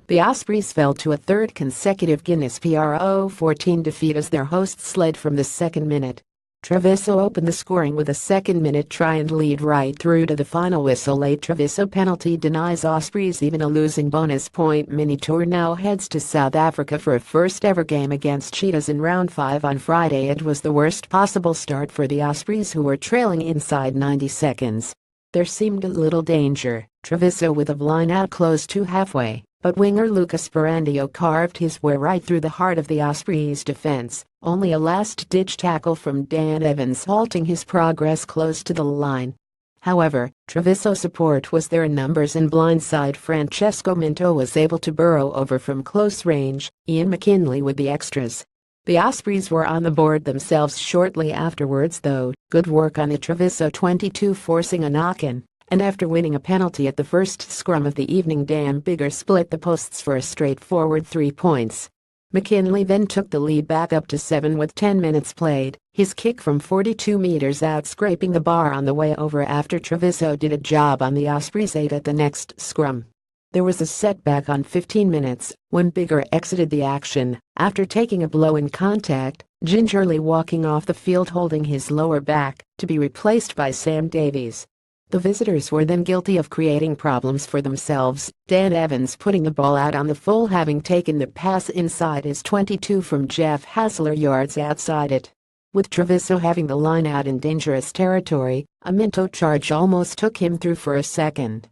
The Ospreys fell to a third consecutive Guinness PRO14 defeat as their hosts led from the second minute. Treviso opened the scoring with a second-minute try and lead right through to the final whistle. Late Treviso penalty denies Ospreys even a losing bonus point. Mini Tour now heads to South Africa for a first-ever game against Cheetahs in round 5 on Friday. It was the worst possible start for the Ospreys, who were trailing inside 90 seconds. There seemed little danger. Treviso with a line out close to halfway, but winger Lucas Barandio carved his way right through the heart of the Ospreys' defense. Only a last-ditch tackle from Dan Evans halting his progress close to the line. However, Treviso support was there in numbers, and blindside Francesco Minto was able to burrow over from close range. Ian McKinley with the extras. The Ospreys were on the board themselves shortly afterwards, though. Good work on the Treviso 22 forcing a knock-in, and after winning a penalty at the first scrum of the evening, Dan Biggar split the posts for a straightforward 3 points. McKinley then took the lead back up to 7 with 10 minutes played, his kick from 42 meters out scraping the bar on the way over after Treviso did a job on the Ospreys 8 at the next scrum. There was a setback on 15 minutes when Biggar exited the action after taking a blow in contact, gingerly walking off the field holding his lower back, to be replaced by Sam Davies. The visitors were then guilty of creating problems for themselves, Dan Evans putting the ball out on the full, having taken the pass inside his 22 from Jeff Hassler yards outside it. With Treviso having the line out in dangerous territory, a Minto charge almost took him through for a second.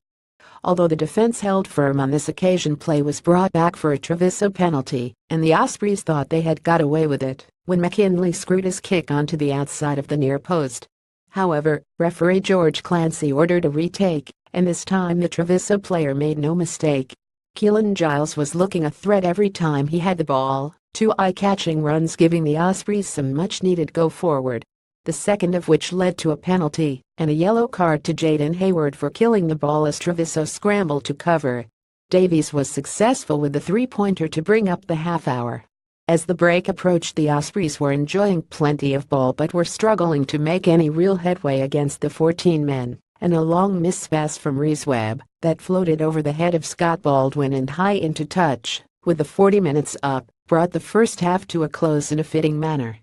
Although the defense held firm on this occasion, play was brought back for a Treviso penalty, and the Ospreys thought they had got away with it when McKinley screwed his kick onto the outside of the near post. However, referee George Clancy ordered a retake, and this time the Treviso player made no mistake. Keelan Giles was looking a threat every time he had the ball, 2 eye-catching runs giving the Ospreys some much-needed go forward. The second of which led to a penalty and a yellow card to Jaden Hayward for killing the ball as Treviso scrambled to cover. Davies was successful with the 3-pointer to bring up the half-hour. As the break approached, the Ospreys were enjoying plenty of ball but were struggling to make any real headway against the 14 men, and a long miss pass from Reese Webb that floated over the head of Scott Baldwin and high into touch, with the 40 minutes up, brought the first half to a close in a fitting manner.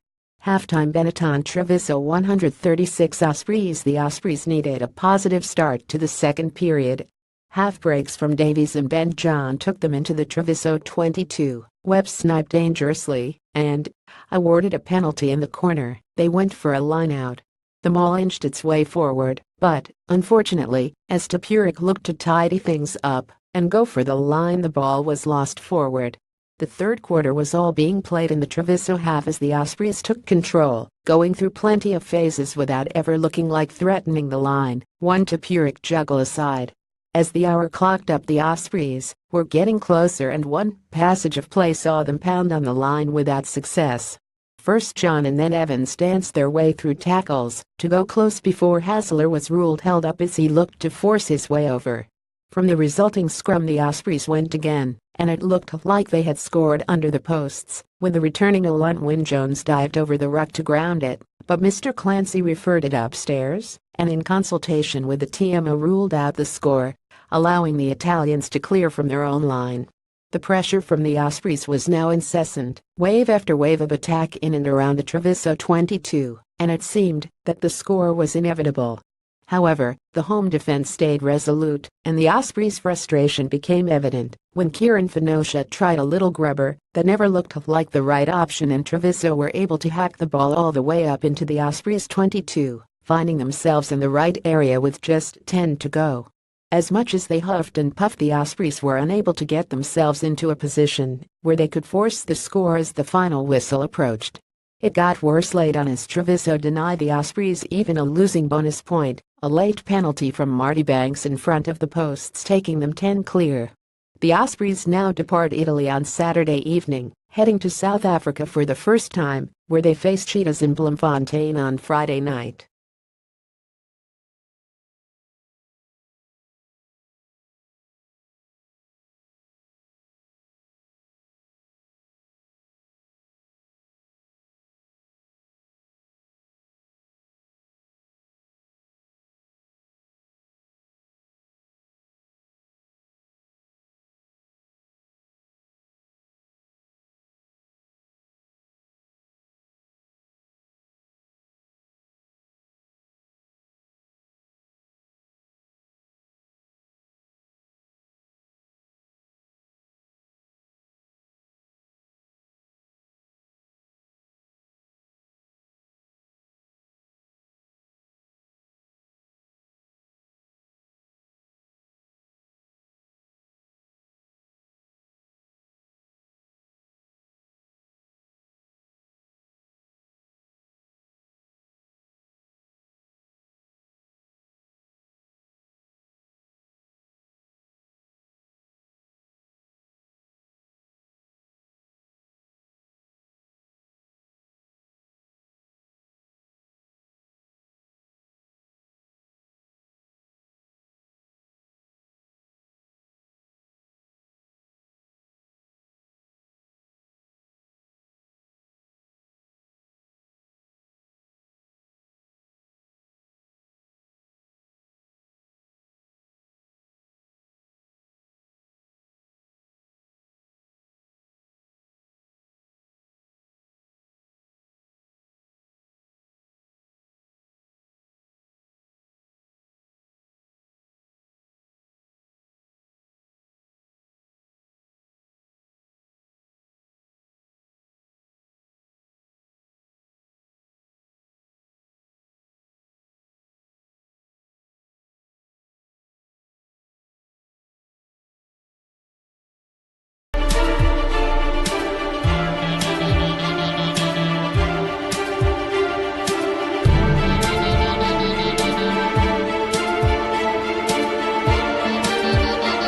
Halftime: Benetton Treviso 136 Ospreys. The Ospreys needed a positive start to the second period. Half breaks from Davies and Ben John took them into the Treviso 22. Webb sniped dangerously and awarded a penalty in the corner. They went for a line-out. The ball inched its way forward, but, unfortunately, as Topuric looked to tidy things up and go for the line, the ball was lost forward. The third quarter was all being played in the Treviso half as the Ospreys took control, going through plenty of phases without ever looking like threatening the line, one Topuric juggle aside. As the hour clocked up, the Ospreys were getting closer, and one passage of play saw them pound on the line without success. First John and then Evans danced their way through tackles to go close before Hassler was ruled held up as he looked to force his way over. From the resulting scrum, the Ospreys went again, and it looked like they had scored under the posts when the returning Alun Wyn Jones dived over the ruck to ground it, but Mr. Clancy referred it upstairs, and in consultation with the TMO ruled out the score, allowing the Italians to clear from their own line. The pressure from the Ospreys was now incessant, wave after wave of attack in and around the Treviso 22, and it seemed that the score was inevitable. However, the home defense stayed resolute, and the Ospreys' frustration became evident when Kieran Fenosha tried a little grubber that never looked like the right option, and Treviso were able to hack the ball all the way up into the Ospreys' 22, finding themselves in the right area with just 10 to go. As much as they huffed and puffed, the Ospreys were unable to get themselves into a position where they could force the score as the final whistle approached. It got worse late on as Treviso denied the Ospreys even a losing bonus point, a late penalty from Marty Banks in front of the posts taking them 10 clear. The Ospreys now depart Italy on Saturday evening, heading to South Africa for the first time, where they face Cheetahs in Bloemfontein on Friday night.